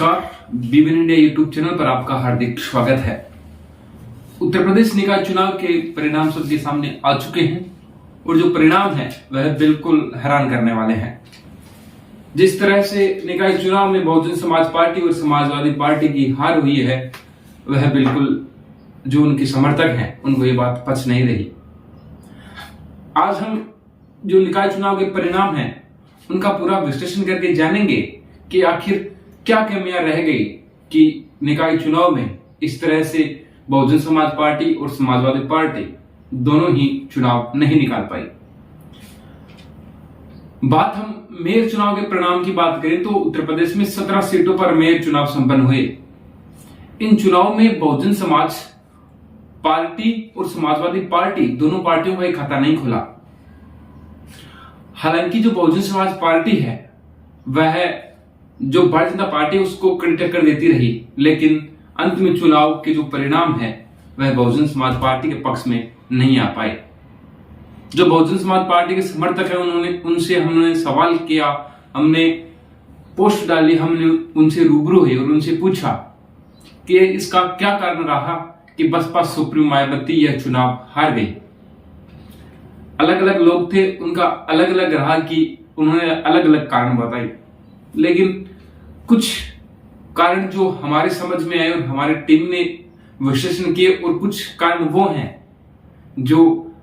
नमस्कार, BBN India YouTube channel पर आपका हार्दिक स्वागत है। उत्तर प्रदेश निकाय चुनाव के परिणाम सबके सामने आ चुके हैं और जो परिणाम है वह बिल्कुल हैरान करने वाले हैं। जिस तरह से निकाय चुनाव में बहुजन समाज पार्टी और समाजवादी पार्टी की हार हुई है, वह बिल्कुल जो उनके समर्थक हैं उनको ये बात पच नहीं रही। आज हम जो निकाय चुनाव के परिणाम हैं उनका पूरा विश्लेषण करके जानेंगे कि आखिर क्या कमियां रह गई कि निकाय चुनाव में इस तरह से बहुजन समाज पार्टी और समाजवादी पार्टी दोनों ही चुनाव नहीं निकाल पाई। बात हम मेयर चुनाव के परिणाम की बात करें तो उत्तर प्रदेश में 17 सीटों पर मेयर चुनाव संपन्न हुए। इन चुनाव में बहुजन समाज पार्टी और समाजवादी पार्टी दोनों पार्टियों का एक खाता नहीं खुला। हालांकि जो बहुजन समाज पार्टी है वह जो भारतीय जनता पार्टी उसको कड़ी टक्कर देती रही, लेकिन अंत में चुनाव के जो परिणाम है वह बहुजन समाज पार्टी के पक्ष में नहीं आ पाए। जो बहुजन समाज पार्टी के समर्थक है उनसे हमने सवाल किया, हमने पोस्ट डाली, हमने उनसे रूबरू हुए और उनसे पूछा कि इसका क्या कारण रहा कि बसपा सुप्रीमो मायावती यह चुनाव हार गई। अलग अलग लोग थे, उनका अलग अलग रहा कि उन्होंने अलग अलग कारण बताए, लेकिन कुछ कारण जो हमारे समझ में आए और हमारी टीम ने विश्लेषण किए और कुछ कारण वो हैं जो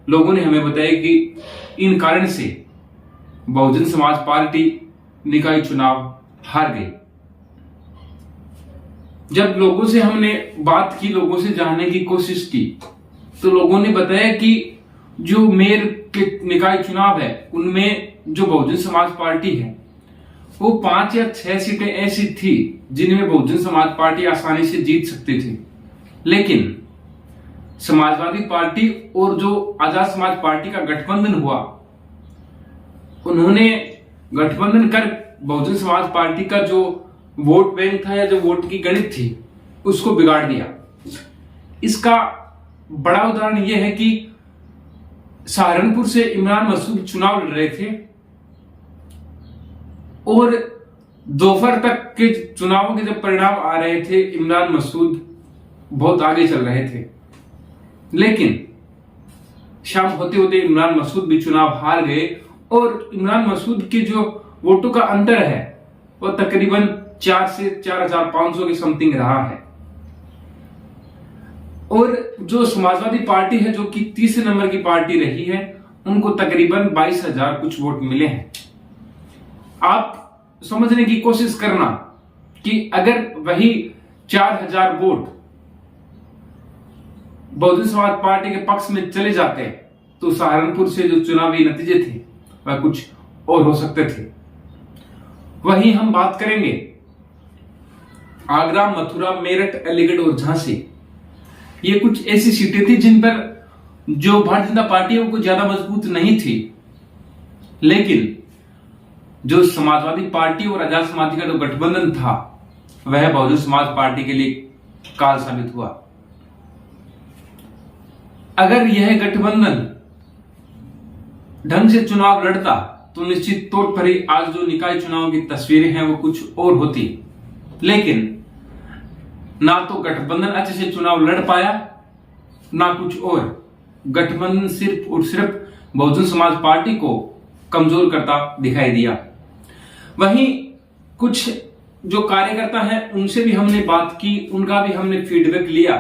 लोगों ने हमें बताया कि इन कारण से बहुजन समाज पार्टी निकाय चुनाव हार गई। जब लोगों से हमने बात की, लोगों से जानने की कोशिश की, तो लोगों ने बताया कि जो मेयर के निकाय चुनाव है उनमें जो बहुजन समाज पार्टी है वो 5 या 6 सीटें ऐसी थी जिनमें बहुजन समाज पार्टी आसानी से जीत सकती थी, लेकिन समाजवादी पार्टी और जो आजाद समाज पार्टी का गठबंधन हुआ, उन्होंने गठबंधन कर बहुजन समाज पार्टी का जो वोट बैंक था या जो वोट की गणित थी उसको बिगाड़ दिया। इसका बड़ा उदाहरण यह है कि सहारनपुर से इमरान मसूद चुनाव लड़ रहे थे और दोपहर तक के चुनावों के जब परिणाम आ रहे थे इमरान मसूद बहुत आगे चल रहे थे, लेकिन शाम होते होते इमरान मसूद भी चुनाव हार गए और इमरान मसूद के जो वोटों का अंतर है वह तकरीबन 4 से 4,500 के समथिंग रहा है। और जो समाजवादी पार्टी है जो कि तीसरे नंबर की पार्टी रही है, उनको तकरीबन 22,000 कुछ वोट मिले हैं। आप समझने की कोशिश करना कि अगर वही 4,000 वोट बहुजन समाज पार्टी के पक्ष में चले जाते तो सहारनपुर से जो चुनावी नतीजे थे वह कुछ और हो सकते थे। वहीं हम बात करेंगे आगरा, मथुरा, मेरठ, अलीगढ़ और झांसी। ये कुछ ऐसी सीटें थी जिन पर जो भारतीय जनता पार्टी है वो कुछ ज्यादा मजबूत नहीं थी, लेकिन जो समाजवादी पार्टी और आजाद समाज का जो गठबंधन था वह बहुजन समाज पार्टी के लिए काल साबित हुआ। अगर यह गठबंधन ढंग से चुनाव लड़ता तो निश्चित तौर पर ही आज जो निकाय चुनाव की तस्वीरें हैं वो कुछ और होती, लेकिन ना तो गठबंधन अच्छे से चुनाव लड़ पाया ना कुछ और। गठबंधन सिर्फ और सिर्फ बहुजन समाज पार्टी को कमजोर करता दिखाई दिया। वहीं कुछ जो कार्यकर्ता हैं उनसे भी हमने बात की, उनका भी हमने फीडबैक लिया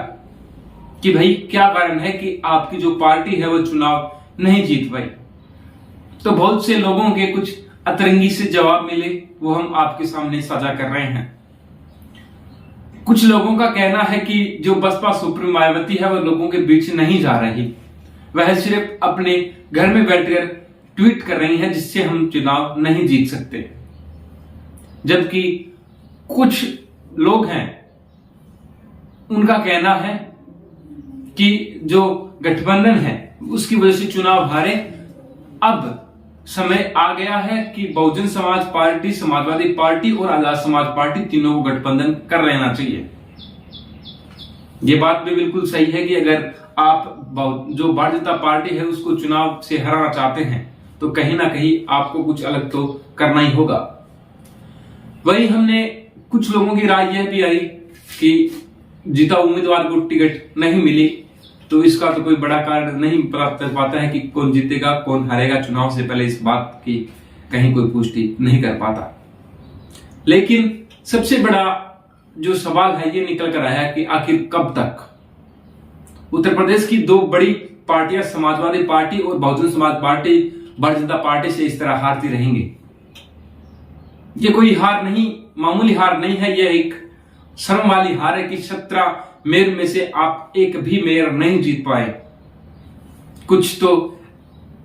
कि भाई क्या कारण है कि आपकी जो पार्टी है वो चुनाव नहीं जीत पाई। तो बहुत से लोगों के कुछ अतरंगी से जवाब मिले, वो हम आपके सामने साझा कर रहे हैं। कुछ लोगों का कहना है कि जो बसपा सुप्रीमो मायावती है वह लोगों के बीच नहीं जा रही, वह सिर्फ अपने घर में बैठकर ट्वीट कर रही है जिससे हम चुनाव नहीं जीत सकते। जबकि कुछ लोग हैं उनका कहना है कि जो गठबंधन है उसकी वजह से चुनाव हारे। अब समय आ गया है कि बहुजन समाज पार्टी, समाजवादी पार्टी और आजाद समाज पार्टी तीनों को गठबंधन कर लेना चाहिए। ये बात भी बिल्कुल सही है कि अगर आप जो भारतीय जनता पार्टी है उसको चुनाव से हराना चाहते हैं तो कहीं ना कहीं आपको कुछ अलग तो करना ही होगा। वही हमने कुछ लोगों की राय यह भी आई कि जीता उम्मीदवार को टिकट नहीं मिली तो इसका तो कोई बड़ा कारण नहीं प्राप्त कर पाता है कि कौन जीतेगा कौन हारेगा, चुनाव से पहले इस बात की कहीं कोई पुष्टि नहीं कर पाता। लेकिन सबसे बड़ा जो सवाल है ये निकल कर आया कि आखिर कब तक उत्तर प्रदेश की दो बड़ी पार्टियां समाजवादी पार्टी और बहुजन समाज पार्टी भारतीय जनता पार्टी से इस तरह हारती रहेंगी। ये कोई हार नहीं, मामूली हार नहीं है, यह एक शर्म वाली हार है कि 17 मेयर में से आप एक भी मेयर नहीं जीत पाए। कुछ तो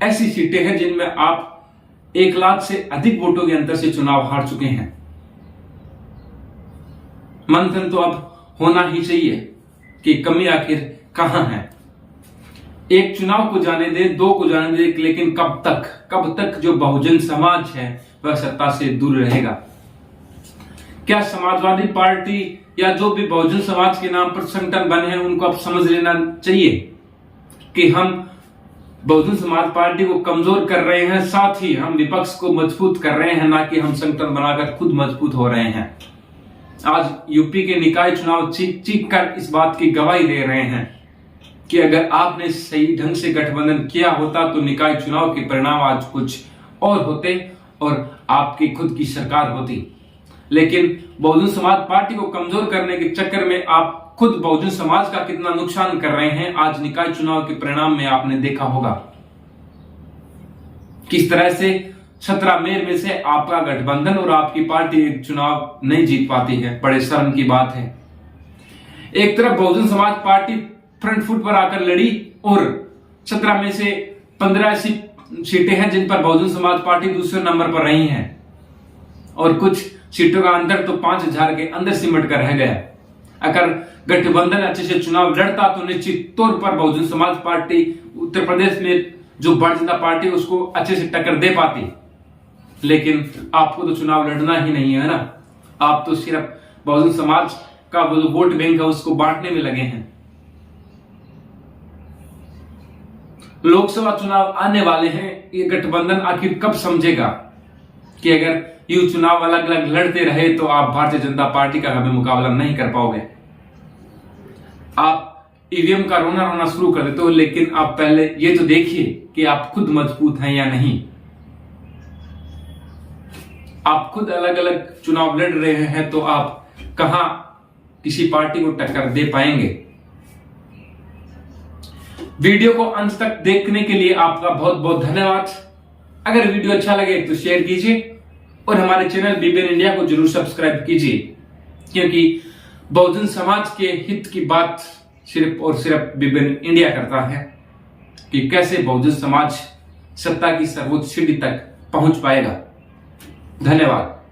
ऐसी सीटें हैं जिनमें आप 1 लाख से अधिक वोटों के अंतर से चुनाव हार चुके हैं। मंथन तो अब होना ही चाहिए कि कमी आखिर कहां है। एक चुनाव को जाने दे, 2 को जाने दे, लेकिन कब तक जो बहुजन समाज है वह सत्ता से दूर रहेगा? क्या समाजवादी पार्टी या जो भी बहुजन समाज के नाम पर संगठन बने हैं उनको अब समझ लेना चाहिए कि हम बहुजन समाज पार्टी को कमजोर कर रहे हैं, साथ ही हम विपक्ष को मजबूत कर रहे हैं, ना कि हम संगठन बनाकर खुद मजबूत हो रहे हैं। आज यूपी के निकाय चुनाव चीख कर इस बात की गवाही दे रहे हैं कि अगर आपने सही ढंग से गठबंधन किया होता तो निकाय चुनाव के परिणाम आज कुछ और होते और आपकी खुद की सरकार होती। लेकिन बहुजन समाज पार्टी को कमजोर करने के चक्कर में आप खुद बहुजन समाज का कितना नुकसान कर रहे हैं आज निकाय चुनाव के परिणाम में आपने देखा होगा। किस तरह से 17 मेयर में से आपका गठबंधन और आपकी पार्टी चुनाव नहीं जीत पाती है, बड़े शर्म की बात है। एक तरफ Bahujan Samaj party front foot पर आकर लड़ी और 17 में से 15 ऐसी सीटें हैं जिन पर बहुजन समाज पार्टी दूसरे नंबर पर रही है और कुछ सीटों का अंतर तो 5000 के अंदर सिमट कर रह गया। अगर गठबंधन अच्छे से चुनाव लड़ता तो निश्चित तौर पर बहुजन समाज पार्टी उत्तर प्रदेश में जो भारतीय जनता पार्टी उसको अच्छे से टक्कर दे पाती। लेकिन आपको तो चुनाव लड़ना ही नहीं है ना, आप तो सिर्फ बहुजन समाज का वो जो वोट बैंक है उसको बांटने में लगे हैं। लोकसभा चुनाव आने वाले हैं, ये गठबंधन आखिर कब समझेगा कि अगर यूं चुनाव अलग अलग लड़ते रहे तो आप भारतीय जनता पार्टी का कभी मुकाबला नहीं कर पाओगे। आप ईवीएम का रोना रोना शुरू कर देते हो, लेकिन आप पहले ये तो देखिए कि आप खुद मजबूत हैं या नहीं। आप खुद अलग अलग चुनाव लड़ रहे हैं तो आप कहां किसी पार्टी को टक्कर दे पाएंगे। वीडियो को अंत तक देखने के लिए आपका बहुत बहुत धन्यवाद। अगर वीडियो अच्छा लगे तो शेयर कीजिए और हमारे चैनल बीबीएन इंडिया को जरूर सब्सक्राइब कीजिए, क्योंकि बहुजन समाज के हित की बात सिर्फ और सिर्फ बीबीएन इंडिया करता है कि कैसे बहुजन समाज सत्ता की सर्वोच्च सीढ़ी तक पहुंच पाएगा। धन्यवाद।